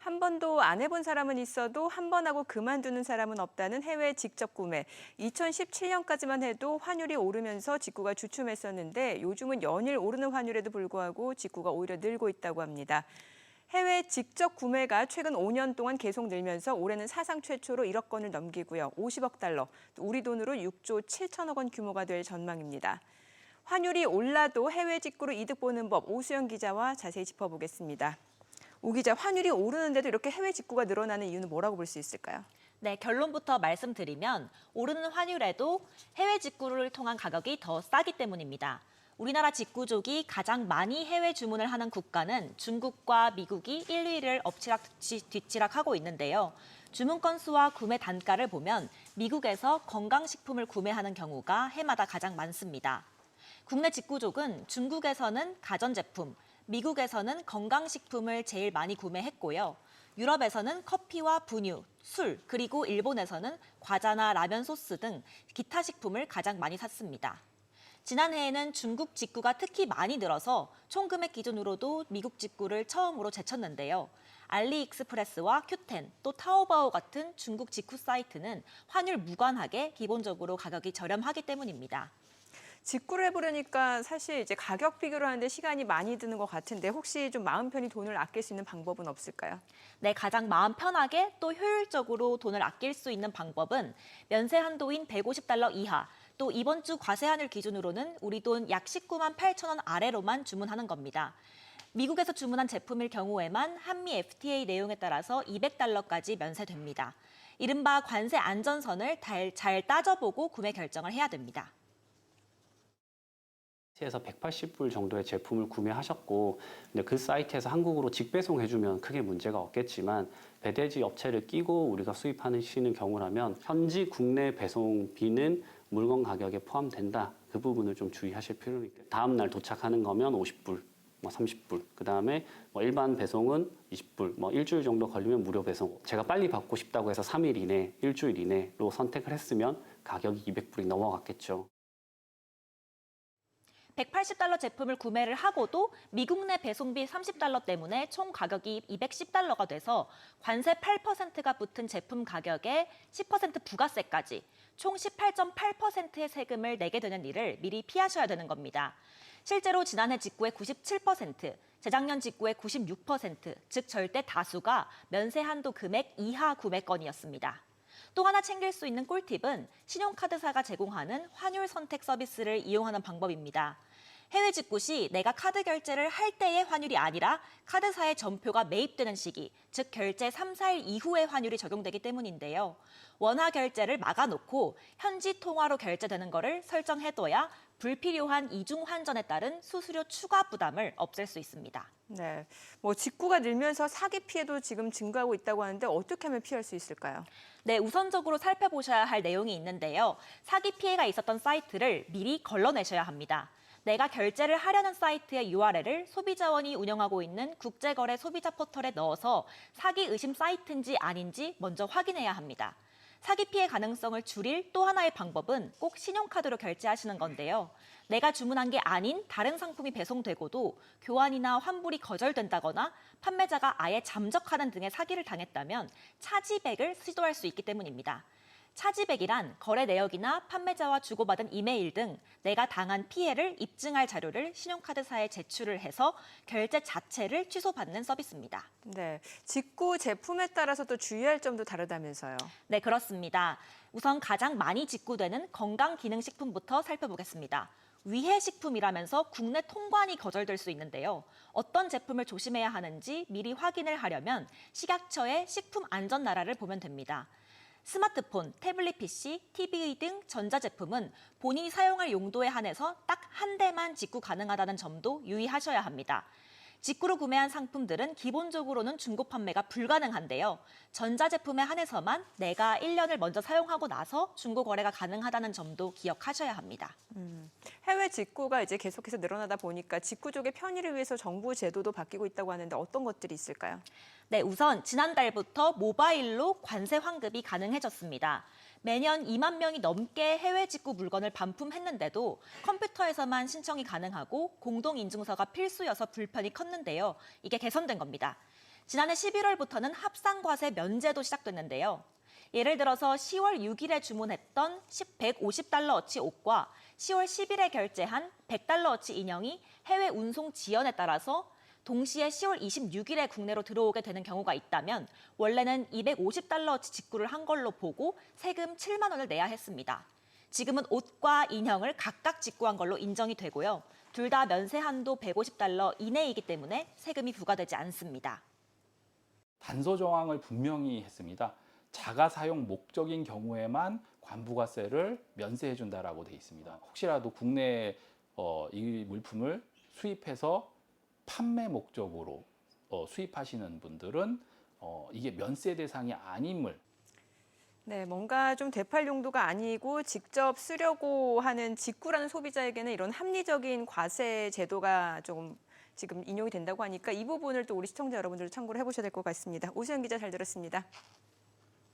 한 번도 안 해본 사람은 있어도 한 번 하고 그만두는 사람은 없다는 해외 직접 구매. 2017년까지만 해도 환율이 오르면서 직구가 주춤했었는데 요즘은 연일 오르는 환율에도 불구하고 직구가 오히려 늘고 있다고 합니다. 해외 직접 구매가 최근 5년 동안 계속 늘면서 올해는 사상 최초로 1억 건을 넘기고요. 50억 달러, 우리 돈으로 6조 7천억 원 규모가 될 전망입니다. 환율이 올라도 해외 직구로 이득 보는 법, 오수영 기자와 자세히 짚어보겠습니다. 오 기자, 환율이 오르는데도 이렇게 해외 직구가 늘어나는 이유는 뭐라고 볼 수 있을까요? 네, 결론부터 말씀드리면 오르는 환율에도 해외 직구를 통한 가격이 더 싸기 때문입니다. 우리나라 직구족이 가장 많이 해외 주문을 하는 국가는 중국과 미국이 1, 2위를 엎치락 뒤치락하고 있는데요. 주문 건수와 구매 단가를 보면 미국에서 건강식품을 구매하는 경우가 해마다 가장 많습니다. 국내 직구족은 중국에서는 가전제품, 미국에서는 건강식품을 제일 많이 구매했고요. 유럽에서는 커피와 분유, 술, 그리고 일본에서는 과자나 라면 소스 등 기타 식품을 가장 많이 샀습니다. 지난해에는 중국 직구가 특히 많이 늘어서 총 금액 기준으로도 미국 직구를 처음으로 제쳤는데요. 알리익스프레스와 큐텐, 또 타오바오 같은 중국 직구 사이트는 환율 무관하게 기본적으로 가격이 저렴하기 때문입니다. 직구를 해보려니까 사실 이제 가격 비교를 하는데 시간이 많이 드는 것 같은데 혹시 좀 마음 편히 돈을 아낄 수 있는 방법은 없을까요? 네, 가장 마음 편하게 또 효율적으로 돈을 아낄 수 있는 방법은 면세 한도인 150달러 이하, 또 이번 주 과세 환율 기준으로는 우리 돈 약 19만 8천 원 아래로만 주문하는 겁니다. 미국에서 주문한 제품일 경우에만 한미 FTA 내용에 따라서 200달러까지 면세됩니다. 이른바 관세 안전선을 잘 따져보고 구매 결정을 해야 됩니다. 에서 180불 정도의 제품을 구매하셨고 근데 그 사이트에서 한국으로 직배송해주면 크게 문제가 없겠지만 배대지 업체를 끼고 우리가 수입하시는 경우라면 현지 국내 배송비는 물건 가격에 포함된다. 그 부분을 좀 주의하실 필요는 있겠다. 다음 날 도착하는 거면 50불, 30불. 그 다음에 일반 배송은 20불, 일주일 정도 걸리면 무료 배송. 제가 빨리 받고 싶다고 해서 3일 이내, 일주일 이내로 선택을 했으면 가격이 200불이 넘어갔겠죠. 180달러 제품을 구매를 하고도 미국 내 배송비 30달러 때문에 총 가격이 210달러가 돼서 관세 8%가 붙은 제품 가격에 10% 부가세까지 총 18.8%의 세금을 내게 되는 일을 미리 피하셔야 되는 겁니다. 실제로 지난해 직구의 97%, 재작년 직구의 96%, 즉 절대 다수가 면세 한도 금액 이하 구매건이었습니다. 또 하나 챙길 수 있는 꿀팁은 신용카드사가 제공하는 환율 선택 서비스를 이용하는 방법입니다. 해외 직구 시 내가 카드 결제를 할 때의 환율이 아니라 카드사의 전표가 매입되는 시기, 즉 결제 3, 4일 이후의 환율이 적용되기 때문인데요. 원화 결제를 막아놓고 현지 통화로 결제되는 것을 설정해둬야 불필요한 이중 환전에 따른 수수료 추가 부담을 없앨 수 있습니다. 네, 직구가 늘면서 사기 피해도 지금 증가하고 있다고 하는데 어떻게 하면 피할 수 있을까요? 네, 우선적으로 살펴보셔야 할 내용이 있는데요. 사기 피해가 있었던 사이트를 미리 걸러내셔야 합니다. 내가 결제를 하려는 사이트의 URL을 소비자원이 운영하고 있는 국제거래 소비자 포털에 넣어서 사기 의심 사이트인지 아닌지 먼저 확인해야 합니다. 사기 피해 가능성을 줄일 또 하나의 방법은 꼭 신용카드로 결제하시는 건데요. 내가 주문한 게 아닌 다른 상품이 배송되고도 교환이나 환불이 거절된다거나 판매자가 아예 잠적하는 등의 사기를 당했다면 차지백을 시도할 수 있기 때문입니다. 차지백이란 거래 내역이나 판매자와 주고받은 이메일 등 내가 당한 피해를 입증할 자료를 신용카드사에 제출을 해서 결제 자체를 취소받는 서비스입니다. 네, 직구 제품에 따라서 또 주의할 점도 다르다면서요. 네, 그렇습니다. 우선 가장 많이 직구되는 건강기능식품부터 살펴보겠습니다. 위해식품이라면서 국내 통관이 거절될 수 있는데요. 어떤 제품을 조심해야 하는지 미리 확인을 하려면 식약처의 식품안전나라를 보면 됩니다. 스마트폰, 태블릿 PC, TV 등 전자제품은 본인이 사용할 용도에 한해서 딱 한 대만 직구 가능하다는 점도 유의하셔야 합니다. 직구로 구매한 상품들은 기본적으로는 중고 판매가 불가능한데요. 전자제품에 한해서만 내가 1년을 먼저 사용하고 나서 중고 거래가 가능하다는 점도 기억하셔야 합니다. 해외 직구가 이제 계속해서 늘어나다 보니까 직구족의 편의를 위해서 정부 제도도 바뀌고 있다고 하는데 어떤 것들이 있을까요? 네, 우선 지난달부터 모바일로 관세 환급이 가능해졌습니다. 매년 2만 명이 넘게 해외 직구 물건을 반품했는데도 컴퓨터에서만 신청이 가능하고 공동인증서가 필수여서 불편이 컸는데요. 이게 개선된 겁니다. 지난해 11월부터는 합산과세 면제도 시작됐는데요. 예를 들어서 10월 6일에 주문했던 150달러어치 옷과 10월 10일에 결제한 100달러어치 인형이 해외 운송 지연에 따라서 동시에 10월 26일에 국내로 들어오게 되는 경우가 있다면 원래는 250달러어치 직구를 한 걸로 보고 세금 7만 원을 내야 했습니다. 지금은 옷과 인형을 각각 직구한 걸로 인정이 되고요. 둘 다 면세 한도 150달러 이내이기 때문에 세금이 부과되지 않습니다. 단서 정황을 분명히 했습니다. 자가 사용 목적인 경우에만 관부가세를 면세해 준다라고 돼 있습니다. 혹시라도 국내에 이 물품을 수입해서 판매 목적으로 수입하시는 분들은 이게 면세 대상이 아님을 네, 뭔가 좀 되팔 용도가 아니고 직접 쓰려고 하는 직구라는 소비자에게는 이런 합리적인 과세 제도가 좀 지금 인용이 된다고 하니까 이 부분을 또 우리 시청자 여러분들 참고를 해보셔야 될 것 같습니다. 오수연 기자 잘 들었습니다.